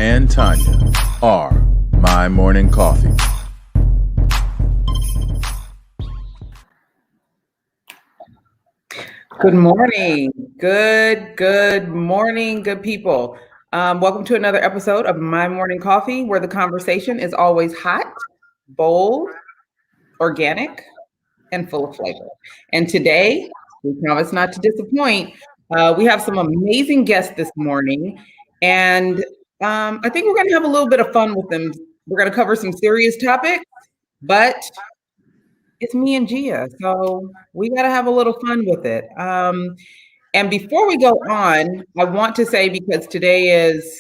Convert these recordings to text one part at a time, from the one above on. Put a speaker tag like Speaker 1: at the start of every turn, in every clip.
Speaker 1: and Tanya are My Morning Coffee.
Speaker 2: Good morning. Good morning, good people. Welcome to another episode of My Morning Coffee, where the conversation is always hot, bold, organic, and full of flavor. And today, we promise not to disappoint. We have some amazing guests this morning, and I think we're going to have a little bit of fun with them. We're going to cover some serious topics, but it's me and Gia, so we got to have a little fun with it. And before we go on, I want to say, because today is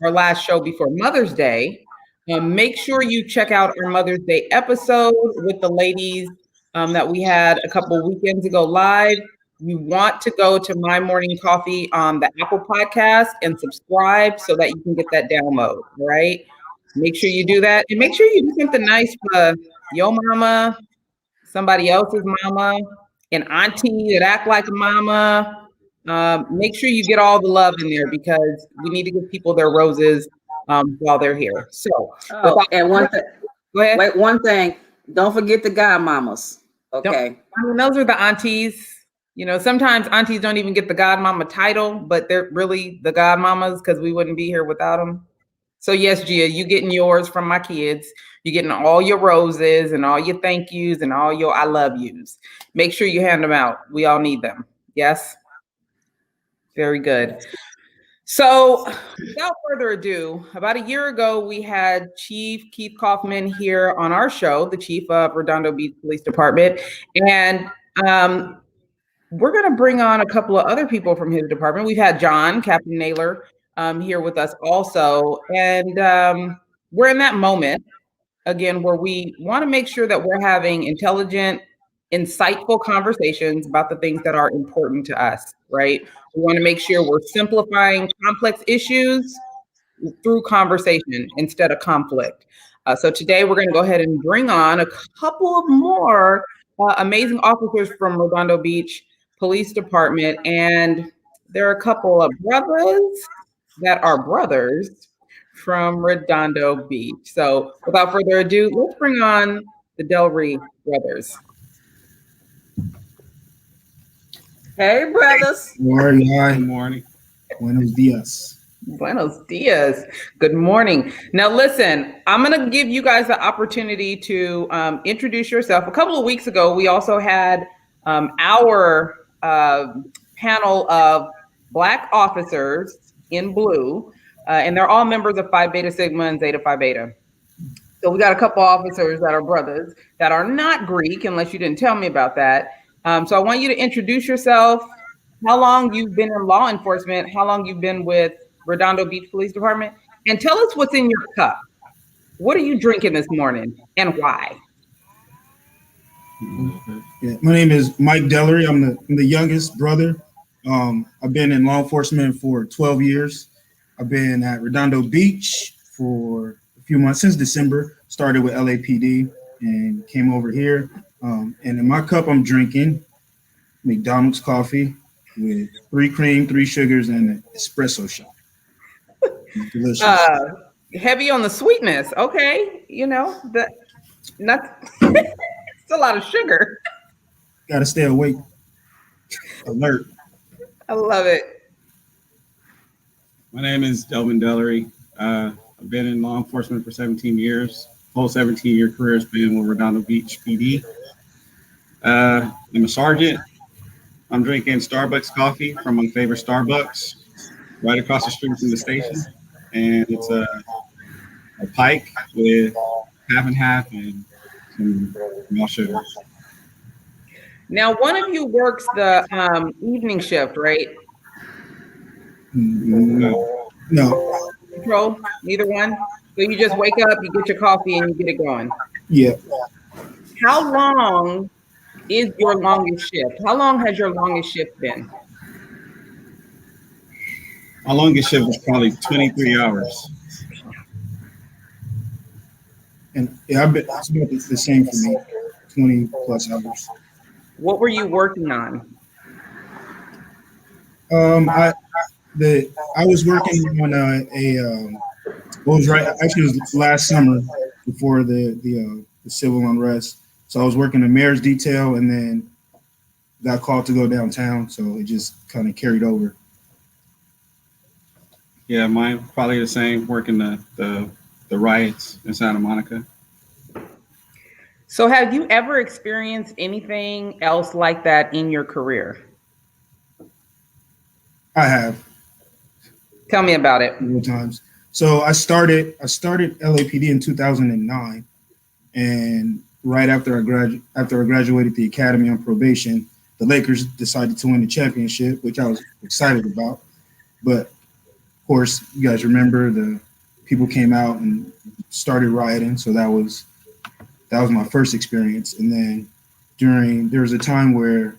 Speaker 2: our last show before Mother's Day, make sure you check out our Mother's Day episode with the ladies that we had a couple of weekends ago live. You want to go to My Morning Coffee on the Apple Podcast and subscribe so that you can get that download, right? Make sure you do that. And make sure you do something nice for your mama, somebody else's mama, an auntie that act like a mama. Make sure you get all the love in there, because we need to give people their roses while they're here. So,
Speaker 3: and one thing.
Speaker 2: Go ahead.
Speaker 3: Wait, one thing. Don't forget the godmamas. Okay.
Speaker 2: Those are the aunties. You know, sometimes aunties don't even get the godmama title, but they're really the godmamas, because we wouldn't be here without them. So yes, Gia, you getting yours from my kids. You're getting all your roses and all your thank yous and all your I love yous. Make sure you hand them out. We all need them. Yes? Very good. So without further ado, about a year ago, we had Chief Keith Kaufman here on our show, the chief of Redondo Beach Police Department. And we're going to bring on a couple of other people from his department. We've had John, Captain Naylor, here with us also. And we're in that moment, again, where we want to make sure that we're having intelligent, insightful conversations about the things that are important to us, right? We want to make sure we're simplifying complex issues through conversation instead of conflict. So today we're going to go ahead and bring on a couple of more amazing officers from Redondo Beach Police Department. And there are a couple of brothers that are brothers from Redondo Beach. So without further ado, let's bring on the Delvin brothers.
Speaker 3: Hey, brothers.
Speaker 4: Good morning. Buenos dias.
Speaker 2: Buenos dias. Good morning. Now, listen, I'm going to give you guys the opportunity to introduce yourself. A couple of weeks ago, we also had our panel of Black officers in blue, and they're all members of Phi Beta Sigma and Zeta Phi Beta. So we got a couple officers that are brothers that are not Greek, unless you didn't tell me about that. So I want you to introduce yourself, how long you've been in law enforcement, how long you've been with Redondo Beach Police Department, and tell us what's in your cup. What are you drinking this morning and why?
Speaker 4: Yeah, my name is Mike Dellery. I'm the youngest brother. I've been in law enforcement for 12 years. I've been at Redondo Beach for a few months, since December. Started with LAPD and came over here. And in my cup, I'm drinking McDonald's coffee with 3 cream, 3 sugars, and an espresso shot. Delicious.
Speaker 2: Heavy on the sweetness. Okay. You know, it's a lot of sugar.
Speaker 4: Got to stay awake, alert.
Speaker 2: I love it.
Speaker 5: My name is Delvin Dellery. I've been in law enforcement for 17 years. Whole 17-year career has been with Redondo Beach PD. I'm a sergeant. I'm drinking Starbucks coffee from my favorite Starbucks right across the street from the station. And it's a pike with half and half and some raw sugar.
Speaker 2: Now, one of you works the evening shift, right?
Speaker 4: No.
Speaker 2: Control? Neither one? So you just wake up, you get your coffee, and you get it going?
Speaker 4: Yeah.
Speaker 2: How long is your longest shift? How long has your longest shift been?
Speaker 5: My longest shift was probably 23 hours.
Speaker 4: And yeah, it's about the same for me, 20 plus hours.
Speaker 2: What were you working on?
Speaker 4: I was working on Well, it was right. Actually, it was last summer before the civil unrest. So I was working the mayor's detail, and then got called to go downtown. So it just kind of carried over.
Speaker 5: Yeah, mine probably the same. Working the riots in Santa Monica.
Speaker 2: So have you ever experienced anything else like that in your career?
Speaker 4: I have
Speaker 2: Tell me about it.
Speaker 4: several times. So I started LAPD in 2009, and right after I graduated the academy on probation, the Lakers decided to win the championship, which I was excited about. But of course, you guys remember the people came out and started rioting, so that was my first experience. And then there was a time where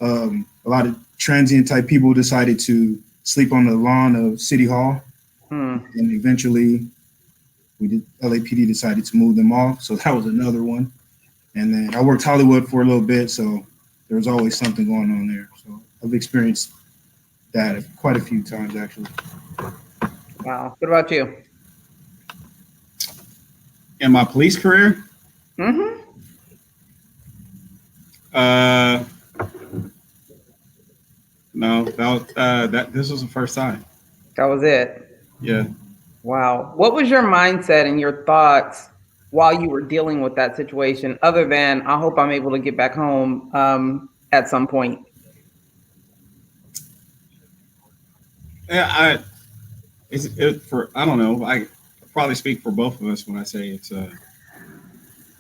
Speaker 4: a lot of transient type people decided to sleep on the lawn of City Hall. And eventually LAPD decided to move them off. So that was another one. And then I worked Hollywood for a little bit. So there was always something going on there. So I've experienced that quite a few times, actually.
Speaker 2: Wow. What about you?
Speaker 5: In my police career,
Speaker 2: Mm-hmm.
Speaker 5: no, this was the first time.
Speaker 2: That was it.
Speaker 5: Yeah.
Speaker 2: Wow. What was your mindset and your thoughts while you were dealing with that situation, other than I hope I'm able to get back home at some point?
Speaker 5: Yeah, I don't know. I probably speak for both of us when I say it's the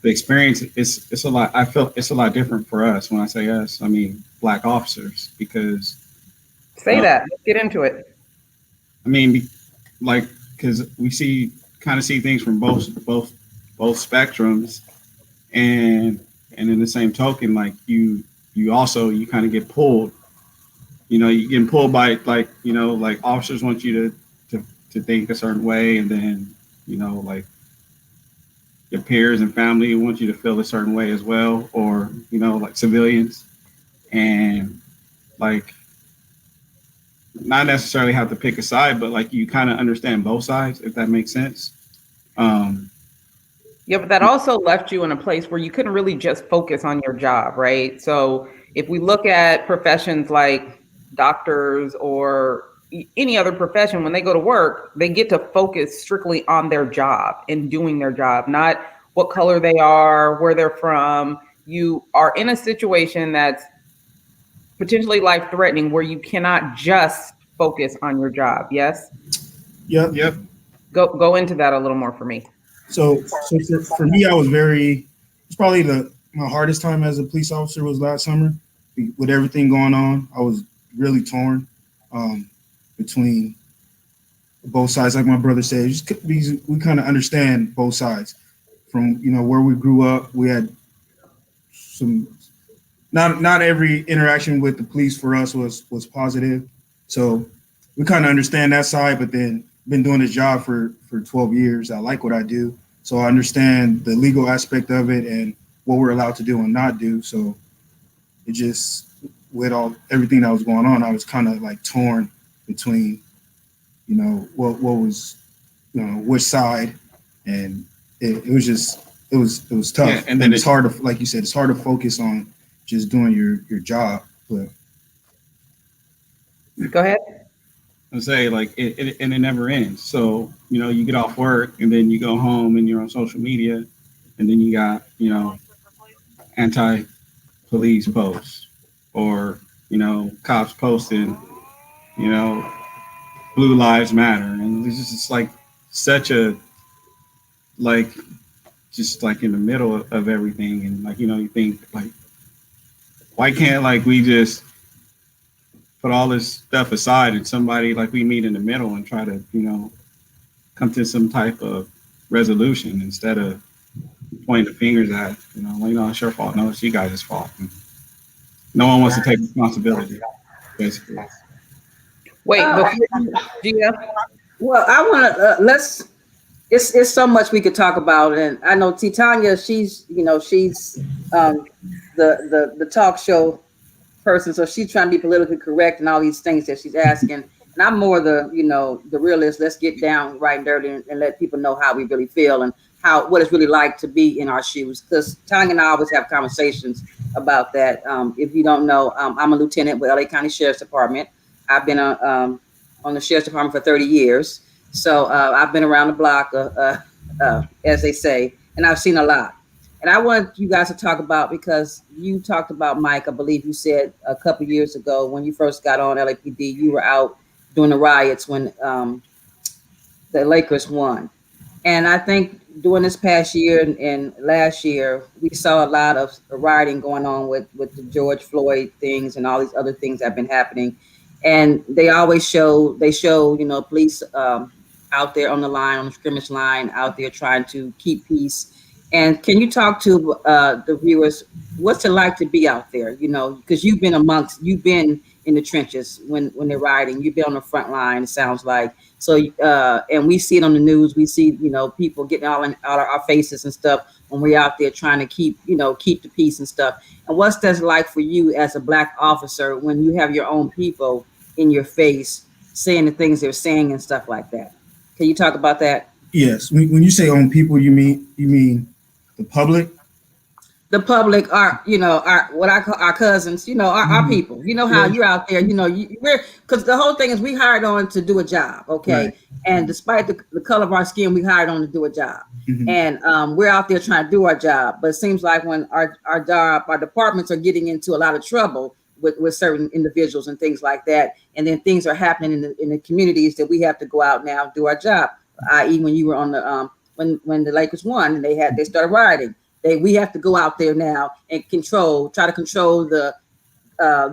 Speaker 5: experience. It's a lot. I felt it's a lot different for us. When I say us, I mean Black officers, because
Speaker 2: Say that. Let's get into it.
Speaker 5: I mean, like, because we kind of see things from both spectrums, and in the same token, like you kind of get pulled. You know, you're getting pulled by like officers want you to think a certain way, and then like your peers and family want you to feel a certain way as well, or like civilians, and like not necessarily have to pick a side, but like you kind of understand both sides, if that makes sense.
Speaker 2: Yeah, but that also left you in a place where you couldn't really just focus on your job, right? So if we look at professions like doctors or any other profession, when they go to work, they get to focus strictly on their job and doing their job, not what color they are, where they're from. You are in a situation that's potentially life-threatening where you cannot just focus on your job. Yes?
Speaker 4: Yep.
Speaker 2: Go into that a little more for me.
Speaker 4: So for me, it's probably my hardest time as a police officer was last summer. With everything going on, I was really torn between both sides. Like my brother said, we kind of understand both sides. From where we grew up, we had some. Not every interaction with the police for us was positive, so we kind of understand that side. But then been doing this job for 12 years. I like what I do, so I understand the legal aspect of it and what we're allowed to do and not do. So it just, with everything that was going on, I was kind of like torn between, what was, which side, and it was tough.
Speaker 5: Yeah,
Speaker 4: and then it's hard to, like you said, it's hard to focus on just doing your job. But
Speaker 2: go ahead.
Speaker 5: I say like it never ends. So you get off work and then you go home and you're on social media, and then you got anti-police posts, or cops posting Blue Lives Matter, and it's just like such a just like in the middle of everything, and like you think like, why can't we just put all this stuff aside and somebody we meet in the middle and try to come to some type of resolution, instead of pointing the fingers at it's your fault, no, it's you guys' fault. And no one wants to take responsibility, basically.
Speaker 2: Wait, Gia.
Speaker 3: Well, I want to it's so much we could talk about, and I know Titania, she's the talk show person, so she's trying to be politically correct and all these things that she's asking. And I'm more the, the realist. Let's get down right and dirty and let people know how we really feel and what it's really like to be in our shoes. Because Tanya and I always have conversations about that. If you don't know, I'm a lieutenant with LA County Sheriff's Department. I've been on the Sheriff's Department for 30 years. So I've been around the block, as they say, and I've seen a lot. And I want you guys to talk about, because you talked about, Mike, I believe you said a couple of years ago when you first got on LAPD, you were out during the riots when the Lakers won. And I think during this past year and last year, we saw a lot of rioting going on with the George Floyd things and all these other things that have been happening. And they always show, police out there on the line, on the scrimmage line, out there trying to keep peace. And can you talk to the viewers, what's it like to be out there? Because you've been in the trenches when they're rioting. You've been on the front line, it sounds like. So, and we see it on the news. We see, people getting all in our faces and stuff when we're out there trying to keep the peace and stuff. And what's that like for you as a Black officer when you have your own people in your face saying the things they're saying and stuff like that? Can you talk about that?
Speaker 4: Yes. When you say own people, you mean the public?
Speaker 3: The public are, what I call our cousins, our people. You know how you're out there, we're, because the whole thing is we hired on to do a job, okay?
Speaker 4: Right.
Speaker 3: And despite the color of our skin, we hired on to do a job. And we're out there trying to do our job. But it seems like when our departments are getting into a lot of trouble with certain individuals and things like that, and then things are happening in the communities that we have to go out now do our job. I.e., when you were on the when the Lakers won and they started rioting, we have to go out there now and try to control the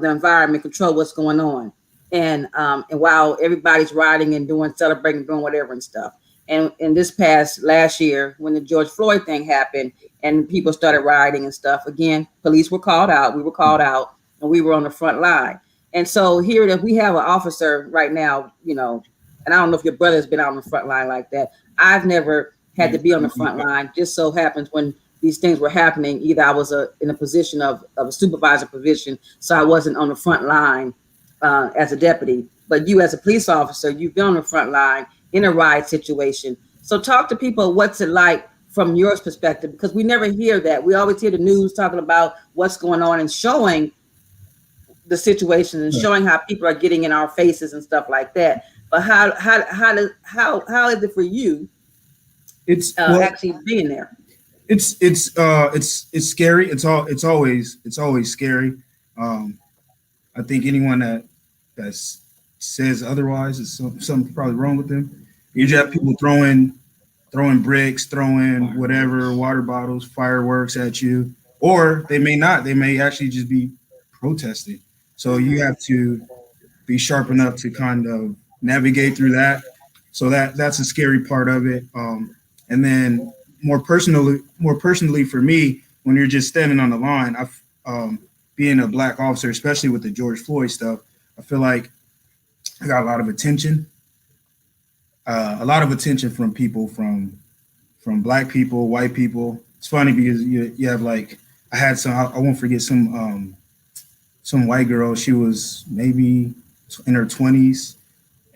Speaker 3: environment, control what's going on, and while everybody's rioting and celebrating, doing whatever and stuff. And in this past last year, when the George Floyd thing happened and people started rioting and stuff, again, police were called out. We were called out, and we were on the front line. And so here that we have an officer right now, and I don't know if your brother has been out on the front line like that. I've never had to be on the front line. Just so happens when these things were happening, either I was in a position of a supervisor position, so I wasn't on the front line as a deputy. But you as a police officer, you've been on the front line in a riot situation. So talk to people, what's it like from your perspective? Because we never hear that. We always hear the news talking about what's going on and showing the situation and showing how people are getting in our faces and stuff like that. But how is it for you? It's actually being there.
Speaker 4: It's scary. It's always scary. I think anyone that says otherwise is something probably wrong with them. You just have people throwing bricks, throwing whatever, water bottles, fireworks at you, or they may not. They may actually just be protesting. So you have to be sharp enough to kind of navigate through that. So that's a scary part of it. And then more personally for me, when you're just standing on the line, being a Black officer, especially with the George Floyd stuff, I feel like I got a lot of attention from people, from Black people, white people. It's funny because you have like, I had I won't forget some white girl. She was maybe in her 20s,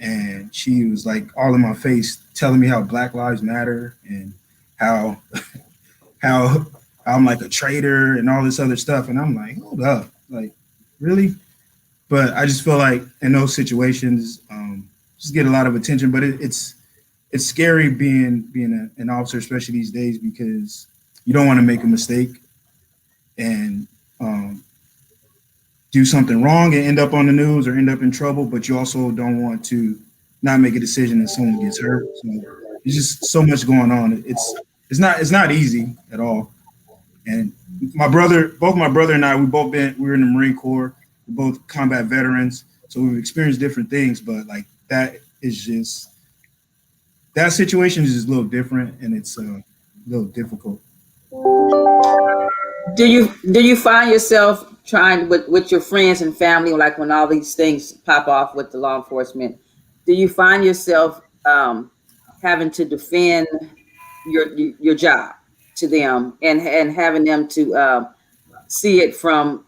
Speaker 4: and she was like all in my face telling me how Black Lives Matter and how I'm like a traitor and all this other stuff. And I'm like, hold up, like, really? But I just feel like in those situations, just get a lot of attention. But it's scary being an officer, especially these days, because you don't want to make a mistake and do something wrong and end up on the news or end up in trouble. But you also don't want to not make a decision and someone gets hurt. So there's just so much going on. It's not easy at all. And both my brother and I, we were in the Marine Corps. We're both combat veterans, so we've experienced different things. But like that situation is just a little different, and it's a little difficult.
Speaker 3: Do you find yourself trying with your friends and family, like when all these things pop off with the law enforcement? Do you find yourself having to defend your job to them and having them to see it from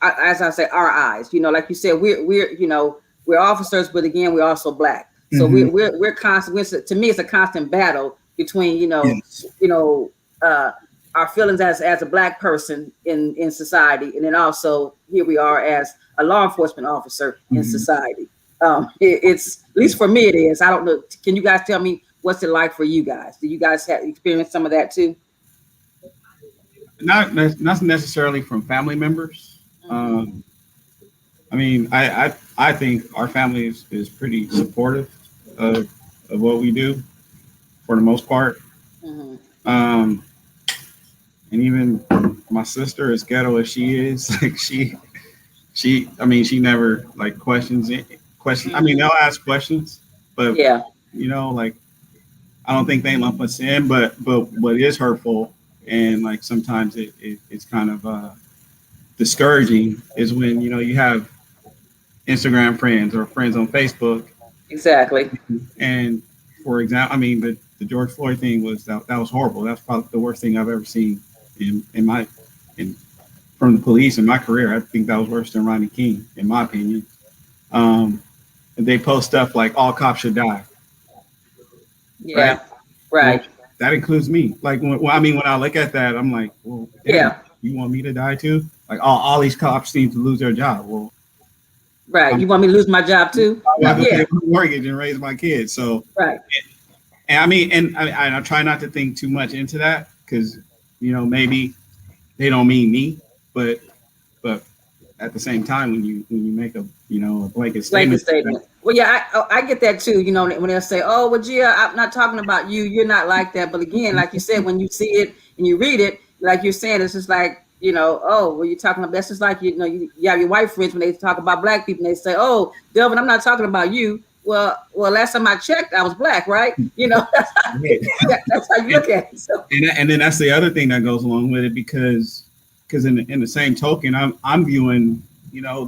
Speaker 3: as I say, our eyes? Like you said, we're we're officers, but again, we're also Black. So we're constant. To me, it's a constant battle between our feelings as a Black person in society, and then also here we are as a law enforcement officer in society. It's, at least for me, it is. I don't know. Can you guys tell me what's it like for you guys? Do you guys have experienced some of that too?
Speaker 5: Not necessarily from family members. I mean, I think our family is pretty supportive of what we do for the most part. And even my sister, as ghetto as she is, like she never like questions it. I mean, they'll ask questions, but like, I don't think they lump us in, but what is hurtful and like sometimes it's kind of discouraging is when, you have Instagram friends or friends on Facebook.
Speaker 3: Exactly.
Speaker 5: And for example, I mean, the George Floyd thing that was horrible. That's probably the worst thing I've ever seen from the police in my career. I think that was worse than Rodney King, in my opinion. And they post stuff like all cops should die.
Speaker 3: Yeah. Right.
Speaker 5: Well, that includes me. Like, when I look at that, I'm like, well, damn, you want me to die too? Like, all these cops need to lose their job. Well,
Speaker 3: right. You want me to lose my job too?
Speaker 5: I have to pay my mortgage and raise my kids. So,
Speaker 3: right.
Speaker 5: And I try not to think too much into that because, maybe they don't mean me, but at the same time, when you make a blanket statement.
Speaker 3: Well, yeah, I get that too. When they'll say, "Oh, well, Gia, I'm not talking about you. You're not like that." But again, like you said, when you see it and you read it, like you're saying, it's just like, oh, well, you're talking about. That's just like you have your white friends when they talk about Black people, and they say, "Oh, Delvin, I'm not talking about you." Well, last time I checked, I was Black, right? That's how you look at it. So.
Speaker 5: And then that's the other thing that goes along with it because in the same token, I'm viewing,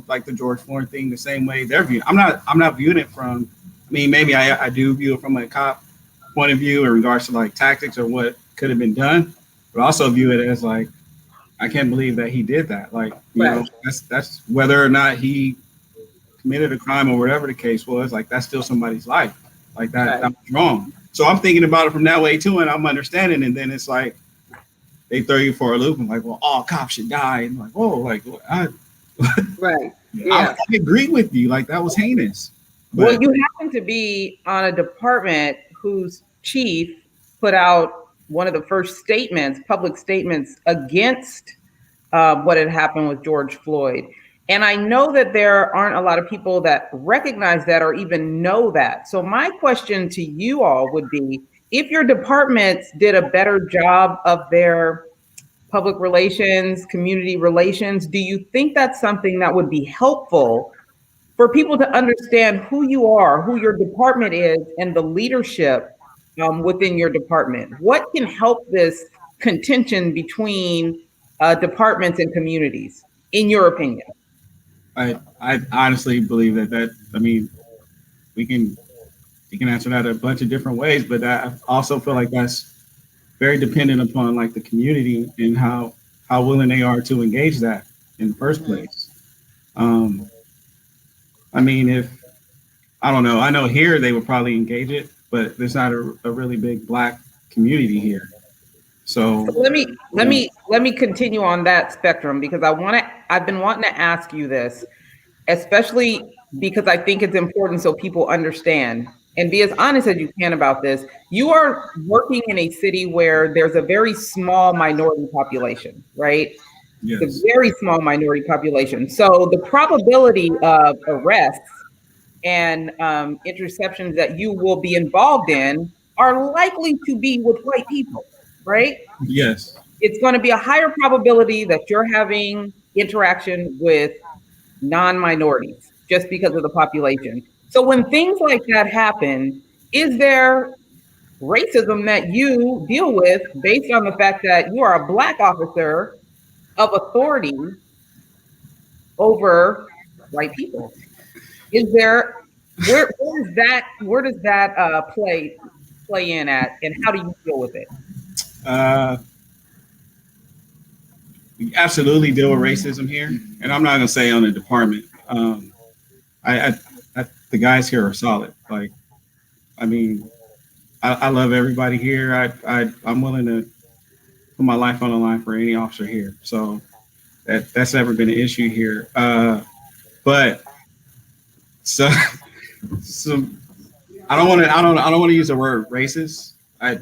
Speaker 5: like the George Floyd thing the same way they're viewing. I'm not viewing it from. I mean, maybe I do view it from a cop point of view in regards to like tactics or what could have been done, but also view it as like, I can't believe that he did that. Like, that's whether or not he committed a crime or whatever the case was. Like, that's still somebody's life. Like that was wrong. So I'm thinking about it from that way too, and I'm understanding. And then it's like they throw you for a loop and like, well, all cops should die. And like, oh, like
Speaker 3: right. Yeah.
Speaker 5: I agree with you. Like, that was heinous. But,
Speaker 2: well, you happen to be on a department whose chief put out one of the first public statements against what had happened with George Floyd. And I know that there aren't a lot of people that recognize that or even know that. So my question to you all would be, if your departments did a better job of their public relations, community relations, do you think that's something that would be helpful for people to understand who you are, who your department is, and the leadership within your department? What can help this contention between departments and communities, in your opinion?
Speaker 5: I honestly believe that I mean, you can answer that a bunch of different ways, but I also feel like that's very dependent upon like the community and how willing they are to engage that in the first place. I mean, I don't know, I know here they would probably engage it, but there's not a really big Black community here. So
Speaker 2: let me continue on that spectrum, because I've been wanting to ask you this, especially because I think it's important so people understand and be as honest as you can about this. You are working in a city where there's a very small minority population, right?
Speaker 5: yes.
Speaker 2: It's a very small minority population. So the probability of arrests and interceptions that you will be involved in are likely to be with white people, right?
Speaker 5: Yes.
Speaker 2: It's going to be a higher probability that you're having interaction with non-minorities just because of the population. So when things like that happen, is there racism that you deal with based on the fact that you are a Black officer of authority over white people? Is there, where does that play in at, and how do you deal with it?
Speaker 5: We absolutely deal with racism here, and I'm not gonna say on the department. I the guys here are solid. Like, I mean, I love everybody here. I'm willing to put my life on the line for any officer here. So that's never been an issue here. But so I don't want to use the word racist. I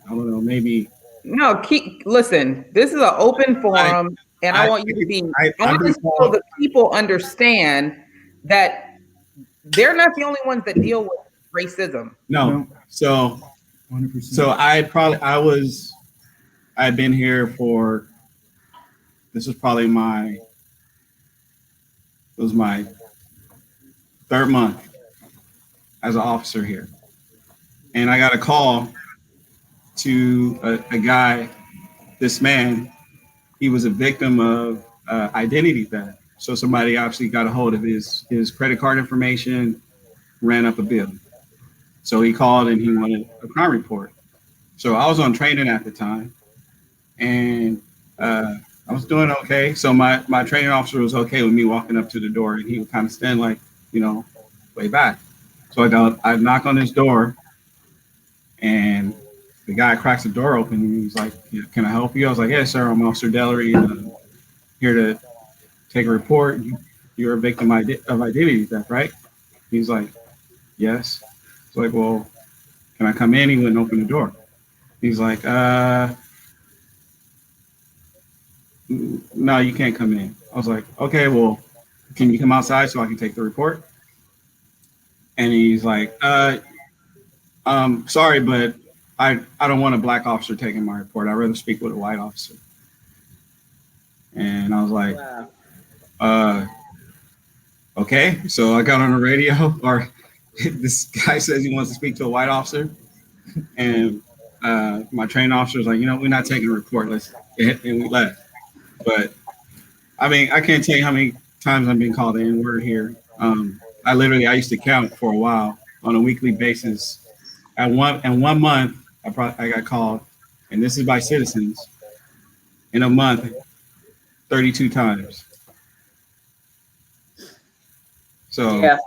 Speaker 5: don't know, maybe.
Speaker 2: No, listen, this is an open forum, and I want you to be, I want this so that people understand that they're not the only ones that deal with racism.
Speaker 5: No. So
Speaker 4: 100%.
Speaker 5: So I'd been here for, this was probably my third month as an officer here. And I got a call to a guy, this man, he was a victim of identity theft. So somebody obviously got a hold of his credit card information, ran up a bill. So he called and he wanted a crime report. So I was on training at the time, and I was doing okay. So my training officer was okay with me walking up to the door, and he would kind of stand like, way back. So I knock on his door, and the guy cracks the door open, and he's like, "Can I help you?" I was like, "Yes, sir. I'm Officer Dellery, here to take a report. You're a victim of identity theft, right?" He's like, "Yes." It's like, "Well, can I come in?" He wouldn't open the door. He's like, "No, you can't come in." I was like, "Okay, well, can you come outside so I can take the report?" And he's like, "Sorry, but I don't want a black officer taking my report. I'd rather speak with a white officer." And I was like,
Speaker 3: Wow.
Speaker 5: Okay. So I got on the radio, or this guy says he wants to speak to a white officer. And my training officer was like, "We're not taking a report. Let's," and we left. But I mean, I can't tell you how many times I'm being called the N-word here. I used to count for a while on a weekly basis. In 1 month, I got called, and this is by citizens, in a month, 32 times. So
Speaker 3: Yeah,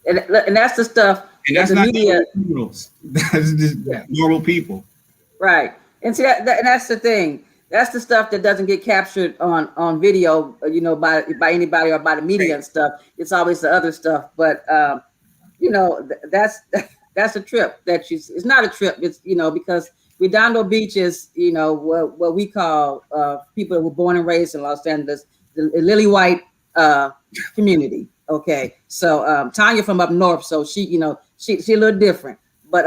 Speaker 3: and that's the stuff.
Speaker 5: And that's
Speaker 3: the
Speaker 5: not
Speaker 3: media.
Speaker 5: criminals. That's just normal people.
Speaker 3: Right. And see and that's the thing. That's the stuff that doesn't get captured on video, by anybody or by the media and stuff. It's always the other stuff. But that's a trip it's not a trip. It's because Redondo Beach is what we call people that were born and raised in Los Angeles, the lily white community. Okay. So Tanya from up north, so she a little different. But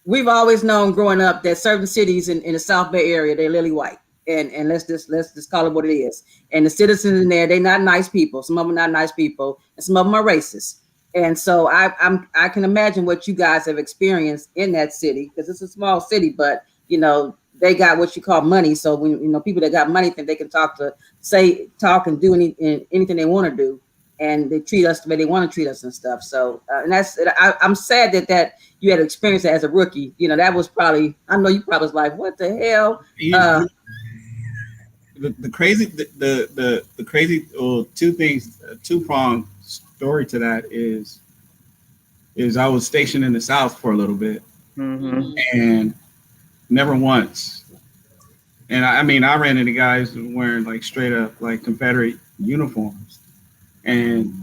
Speaker 3: we've always known growing up that certain cities in the South Bay area, they're lily white. And let's just call it what it is. And the citizens in there, they're not nice people. Some of them are not nice people, and some of them are racist. And so I can imagine what you guys have experienced in that city, because it's a small city, but they got what you call money. So when people that got money think they can talk and do anything they want to do, and they treat us the way they want to treat us and stuff. So and I'm sad that you had to experience that as a rookie. That was probably, I know you probably was like, what the hell?
Speaker 5: The crazy two-pronged story to that is I was stationed in the South for a little bit, and never once. And I ran into guys wearing like straight up like Confederate uniforms, and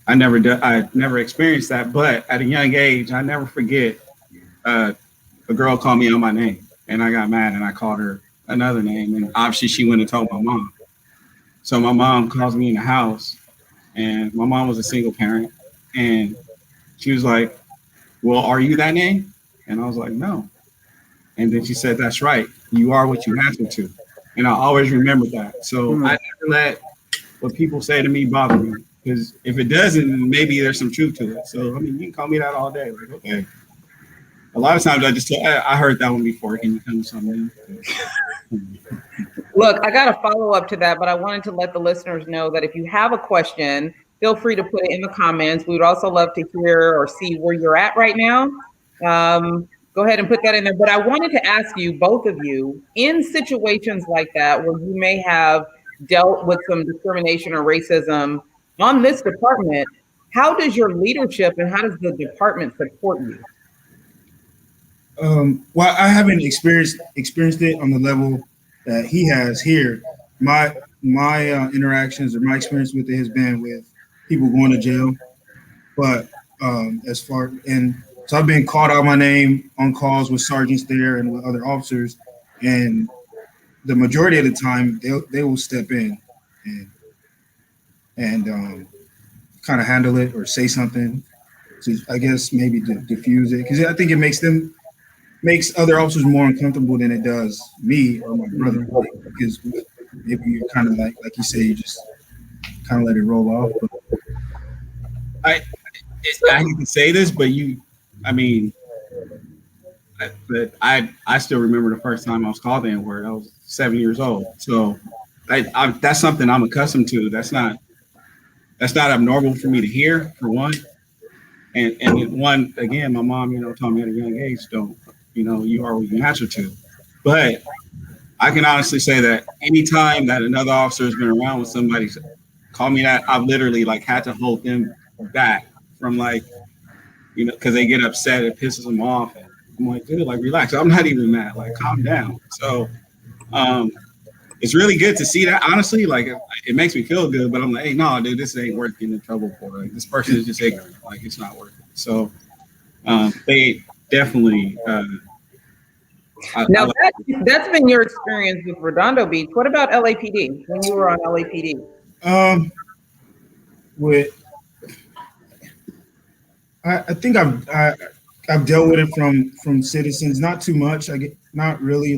Speaker 5: I never experienced that. But at a young age, I never forget. A girl called me on my name, and I got mad, and I called her another name, and obviously she went and told my mom. So my mom calls me in the house, and my mom was a single parent, and she was like, "Well, are you that name?" And I was like, "No." And then she said, "That's right. You are what you answer to." And I always remember that. So I never let what people say to me bother me, because if it doesn't, maybe there's some truth to it. So, you can call me that all day. Like, okay. A lot of times I heard that one before. Can you tell me something?
Speaker 2: Look, I got a follow up to that, but I wanted to let the listeners know that if you have a question, feel free to put it in the comments. We would also love to hear or see where you're at right now. Go ahead and put that in there. But I wanted to ask you, both of you, in situations like that where you may have dealt with some discrimination or racism on this department, how does your leadership and how does the department support you?
Speaker 4: Well, I haven't experienced it on the level that he has here. My interactions or my experience with it has been with people going to jail, but as far and so I've been called out my name on calls with sergeants there and with other officers, and the majority of the time they will step in and kind of handle it or say something to, I guess, maybe diffuse it, because I think it makes other officers more uncomfortable than it does me or my brother, because maybe you're kind of like you say, you just kind of let it roll off. But
Speaker 5: I hate to say this, but I still remember the first time I was called the N-word. I was 7 years old, so that's something I'm accustomed to. That's not abnormal for me to hear, for one. And one, again, my mom, told me at a young age, don't, you are what you answer to. But I can honestly say that anytime that another officer has been around with somebody call me that, I've literally had to hold them back from because they get upset, it pisses them off. And I'm like, dude, relax. I'm not even mad. Calm down. So it's really good to see that. Honestly, it makes me feel good, but I'm like, hey, no, dude, this ain't worth getting in trouble for. This person is just ignorant. It's not worth it. So they definitely.
Speaker 2: Now that's been your experience with Redondo Beach. What about LAPD when you were on LAPD?
Speaker 4: I think I've dealt with it from citizens, not too much. Not really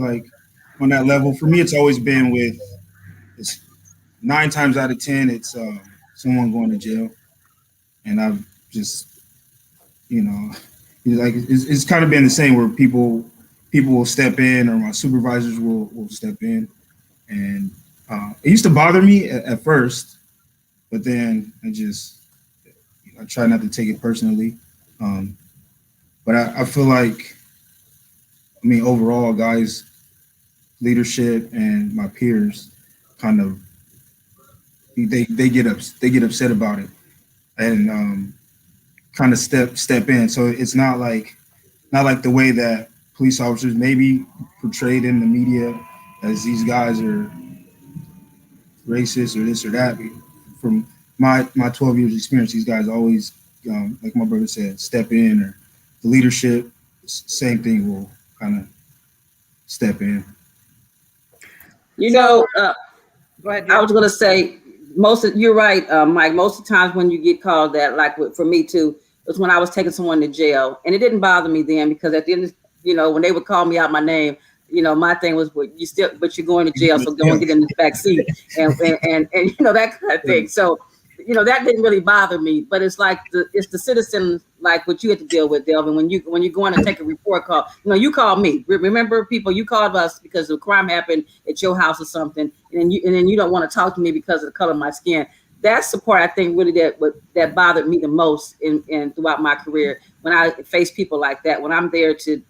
Speaker 4: on that level. For me, it's always been it's 9 times out of 10, it's someone going to jail, and I've just it's kind of been the same where people will step in, or my supervisors will step in, and it used to bother me at first, but then I try not to take it personally. But I feel like, overall, guys, leadership and my peers kind of they get upset about it, and kind of step in. So it's not like the way that police officers maybe portrayed in the media as these guys are racist or this or that. From my 12 years experience, these guys always, like my brother said, step in, or the leadership, same thing, will kind of step in.
Speaker 2: Go ahead.
Speaker 3: I was going to say, you're right, Mike. Most of the times when you get called that, for me too, was when I was taking someone to jail, and it didn't bother me then, because at the end, when they would call me out my name, my thing was, but you're going to jail, so go and get in the back seat, and that kind of thing. So, that didn't really bother me. But it's it's the citizen, what you had to deal with, Delvin, when you're going to take a report call. You called me. Remember, people, you called us because the crime happened at your house or something, and then you don't want to talk to me because of the color of my skin. That's the part I think really that bothered me the most in throughout my career, when I face people like that, when I'm there to,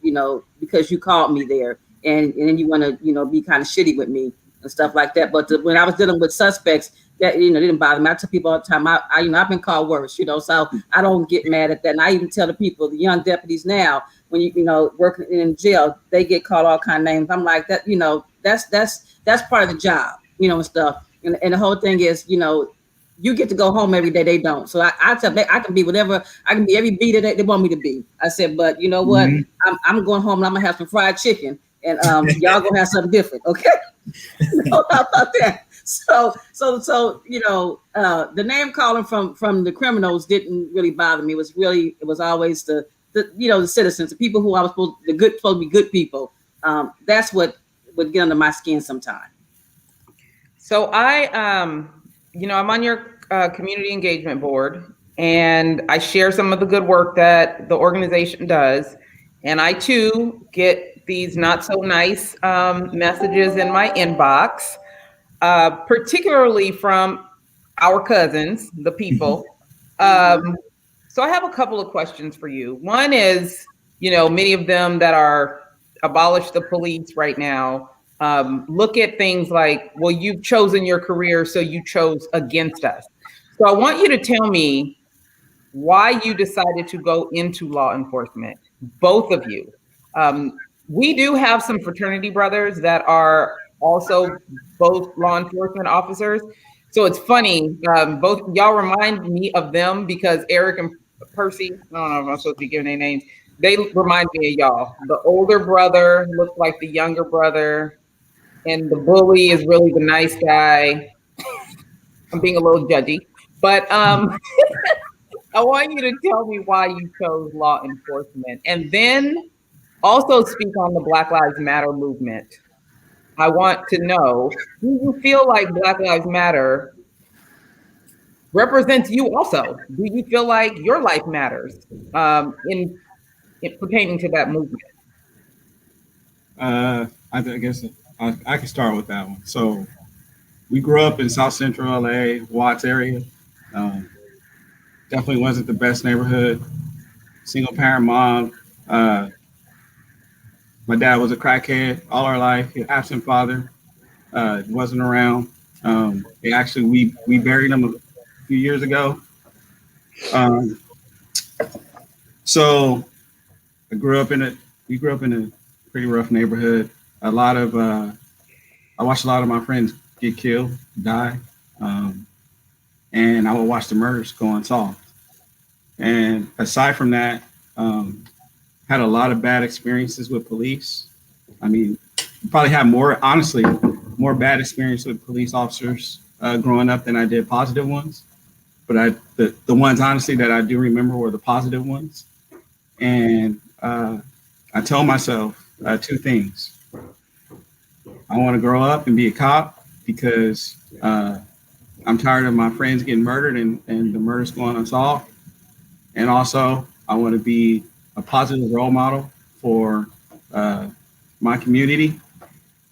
Speaker 3: because you called me there, and then you want to, be kind of shitty with me and stuff like that. But when I was dealing with suspects, that didn't bother me. I tell people all the time, I've been called worse, so I don't get mad at that. And I even tell the people, the young deputies now, when working in jail, they get called all kind of names. I'm like, that, that's part of the job, and stuff. And the whole thing is, you get to go home every day. They don't. So I tell them, I can be whatever. I can be every beat that they want me to be. I said, but you know what? Mm-hmm. I'm going home and I'm gonna have some fried chicken, and y'all gonna have something different, okay? How about that? So the name calling from the criminals didn't really bother me. It was always the citizens, the people who I was supposed to be good people. That's what would get under my skin sometimes.
Speaker 2: So I'm on your community engagement board, and I share some of the good work that the organization does. And I too get these not so nice messages in my inbox, particularly from our cousins, the people. So I have a couple of questions for you. One is, many of them that are abolish the police right now, look at things like, well, you've chosen your career, so you chose against us. So I want you to tell me why you decided to go into law enforcement, both of you. We do have some fraternity brothers that are also both law enforcement officers. So it's funny, both y'all remind me of them because Eric and Percy, I don't know if I'm supposed to be giving their names, they remind me of y'all. The older brother looks like the younger brother, and the bully is really the nice guy. I'm being a little judgy, but I want you to tell me why you chose law enforcement, and then also speak on the Black Lives Matter movement. I want to know, do you feel like Black Lives Matter represents you also? Do you feel like your life matters in pertaining to that movement?
Speaker 5: I guess I can start with that one. So we grew up in South Central LA, Watts area. Definitely wasn't the best neighborhood. Single parent mom. My dad was a crackhead all our life. He absent father. Wasn't around. We buried him a few years ago. So I grew up in a we grew up in a pretty rough neighborhood. A lot of I watched a lot of my friends get killed, die, and I would watch the murders go unsolved. And aside from that, had a lot of bad experiences with police. I mean, probably had more bad experience with police officers growing up than I did positive ones. But the ones honestly that I do remember were the positive ones. And I told myself two things. I want to grow up and be a cop because I'm tired of my friends getting murdered and the murders going unsolved. And also, I want to be a positive role model for my community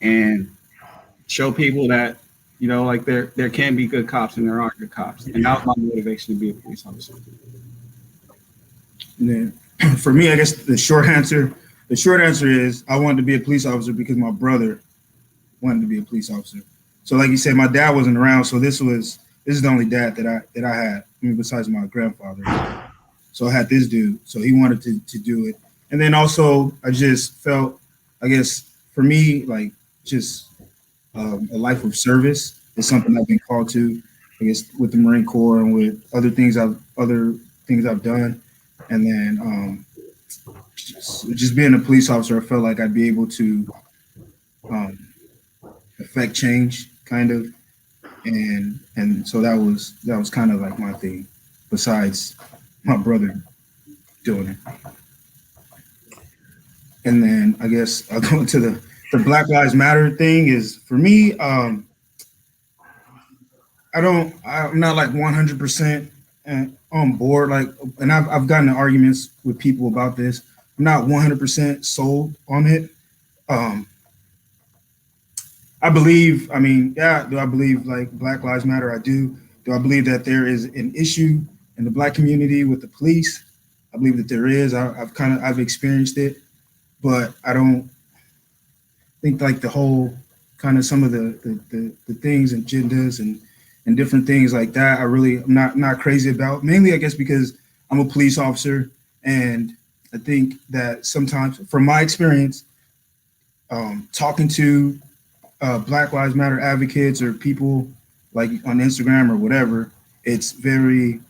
Speaker 5: and show people that, like there can be good cops and there are good cops. And that was my motivation to be a police officer.
Speaker 4: And then for me, I guess the short answer is I wanted to be a police officer because my brother wanted to be a police officer. So like you said, my dad wasn't around, so this is the only dad that I had. I mean, besides my grandfather. So I had this dude. So he wanted to do it. And then also I just felt, I guess for me, like just a life of service is something I've been called to, I guess with the Marine Corps and with other things I've done. And then just being a police officer, I felt like I'd be able to affect change kind of. And so that was kind of like my thing, besides my brother doing it. And then I guess I'll go into the Black Lives Matter thing is for me, I'm not like 100% on board. Like, and I've gotten in arguments with people about this. I'm not 100% sold on it. I believe, I mean, yeah, do I believe like Black Lives Matter? I do. Do I believe that there is an issue in the Black community with the police? I believe that there is. I've experienced it, but I don't think like the whole kind of some of the things and agendas and different things like that. I'm not crazy about, mainly I guess because I'm a police officer, and I think that sometimes from my experience, talking to Black Lives Matter advocates or people like on Instagram or whatever, it's the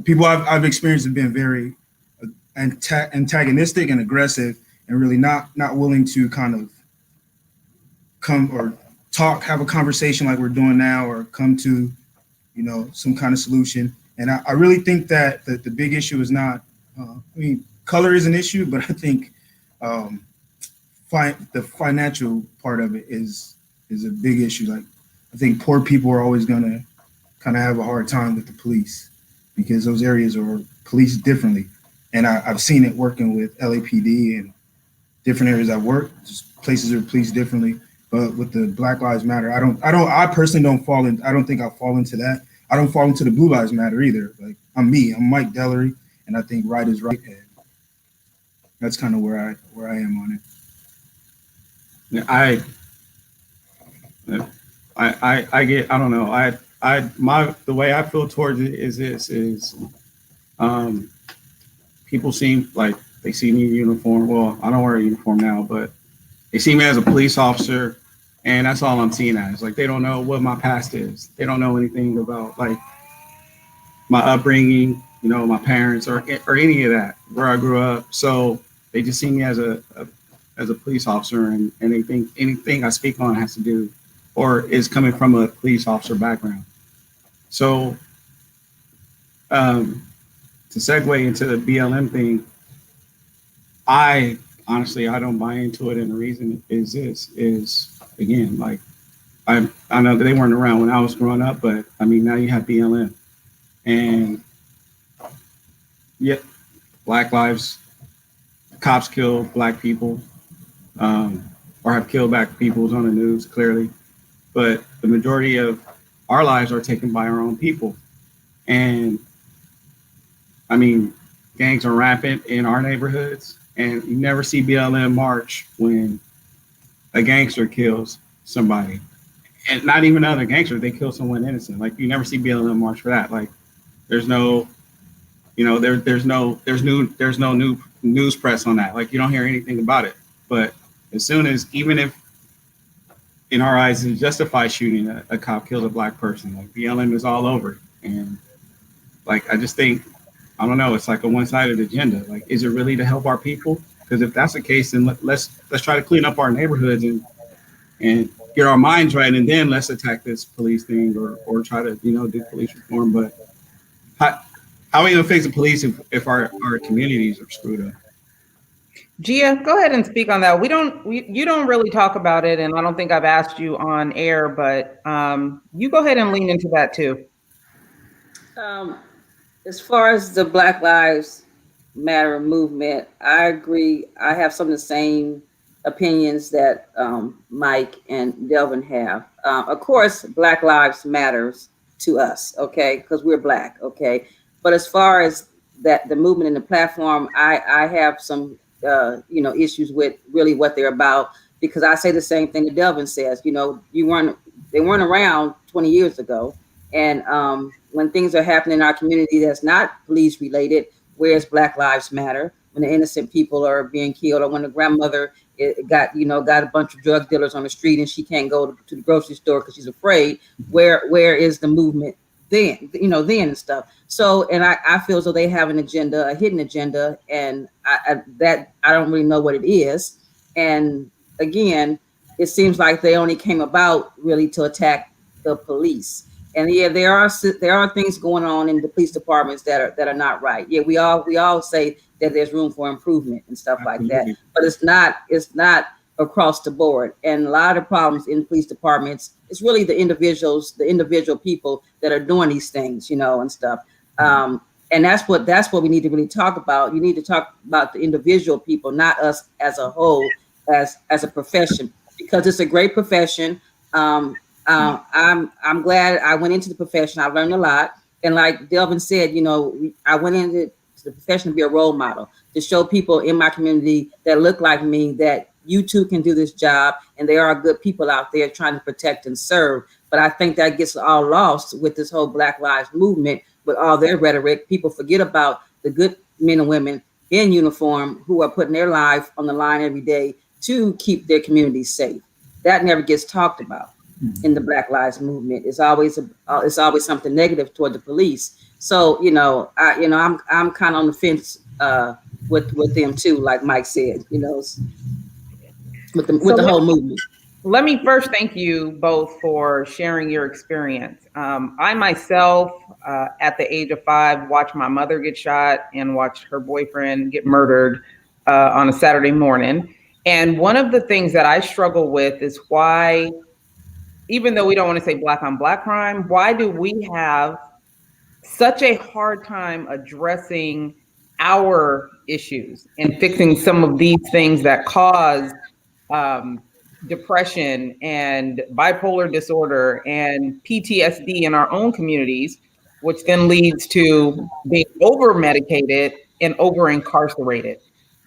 Speaker 4: people I've experienced have been very antagonistic and aggressive, and really not willing to kind of come or talk, have a conversation like we're doing now, or come to, some kind of solution. And I really think that the big issue is not, I mean, color is an issue, but I think the financial part of it is a big issue. Like, I think poor people are always going to kind of have a hard time with the police because those areas are policed differently. And I've seen it working with LAPD and different areas I've worked, just places are policed differently. But with the Black Lives Matter, I personally don't fall in. I don't think I'll fall into that. I don't fall into the Blue Lives Matter either. Like, I'm Mike Dellery, and I think right is right. And that's kind of where I am on it.
Speaker 5: Yeah, I don't know. I the way I feel towards it is people seem like they see me in uniform. Well, I don't wear a uniform now, but they see me as a police officer, and that's all I'm seeing as. Like, they don't know what my past is. They don't know anything about like my upbringing, you know, my parents or any of that, where I grew up. So they just see me as a police officer, and they think anything I speak on has to do or is coming from a police officer background. So to segue into the BLM thing, I honestly don't buy into it, and the reason is again, like I know that they weren't around when I was growing up, but I mean, now you have BLM, and yeah, Black lives, cops kill Black people, or have killed Black people on the news clearly, but the majority of our lives are taken by our own people, and I mean, gangs are rampant in our neighborhoods, and you never see BLM march when a gangster kills somebody, and not even other gangsters. They kill someone innocent. Like, you never see BLM march for that. Like, there's no, you know, there's no new news press on that. Like, you don't hear anything about it. But as soon as, even if in our eyes it's justified shooting, a cop kills a Black person, like BLM is all over it. And like, I just think, I don't know, it's like a one-sided agenda. Like, is it really to help our people? Because if that's the case, then let's try to clean up our neighborhoods and get our minds right, and then let's attack this police thing or try to, you know, do police reform. But how are we gonna fix the police if our communities are screwed up?
Speaker 2: Gia, go ahead and speak on that. You don't really talk about it, and I don't think I've asked you on air, but you go ahead and lean into that too.
Speaker 3: As far as the Black Lives Matter movement, I agree. I have some of the same opinions that Mike and Delvin have. Of course, Black Lives matters to us, okay, because we're Black, okay. But as far as that, the movement and the platform, I have some you know, issues with really what they're about, because I say the same thing that Delvin says. You know, they weren't around 20 years ago. And when things are happening in our community that's not police related, where's Black Lives Matter? When the innocent people are being killed, or when the grandmother got a bunch of drug dealers on the street and she can't go to the grocery store because she's afraid, where is the movement then? You know, then and stuff. So, and I feel as though they have an agenda, a hidden agenda, and I don't really know what it is. And again, it seems like they only came about really to attack the police. And yeah, there are things going on in the police departments that are not right. Yeah, we all say that there's room for improvement and stuff like that, but it's not across the board. And a lot of problems in police departments, it's really the individual people that are doing these things, you know, and stuff. And that's what we need to really talk about. You need to talk about the individual people, not us as a whole, as a profession, because it's a great profession. I'm glad I went into the profession. I learned a lot. And like Delvin said, you know, I went into the profession to be a role model, to show people in my community that look like me that you too can do this job. And there are good people out there trying to protect and serve. But I think that gets all lost with this whole Black Lives movement, with all their rhetoric. People forget about the good men and women in uniform who are putting their life on the line every day to keep their communities safe. That never gets talked about in the Black Lives movement. It's always something negative toward the police. So, you know, I'm kind of on the fence with them too, like Mike said, you know, with the whole movement.
Speaker 2: Let me first thank you both for sharing your experience. I myself, at the age of 5, watched my mother get shot and watched her boyfriend get murdered on a Saturday morning. And one of the things that I struggle with is why, even though we don't want to say Black on Black crime, why do we have such a hard time addressing our issues and fixing some of these things that cause depression and bipolar disorder and PTSD in our own communities, which then leads to being over medicated and over incarcerated?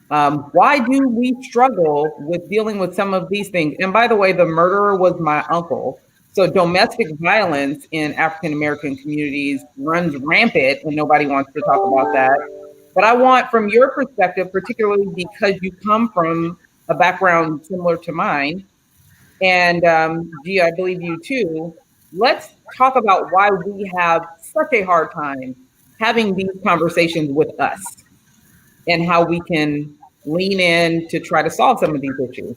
Speaker 2: Why do we struggle with dealing with some of these things? And by the way, the murderer was my uncle. So domestic violence in African American communities runs rampant, and nobody wants to talk about that. But I want, from your perspective, particularly because you come from a background similar to mine, and Gia, I believe you too, let's talk about why we have such a hard time having these conversations with us and how we can lean in to try to solve some of these issues.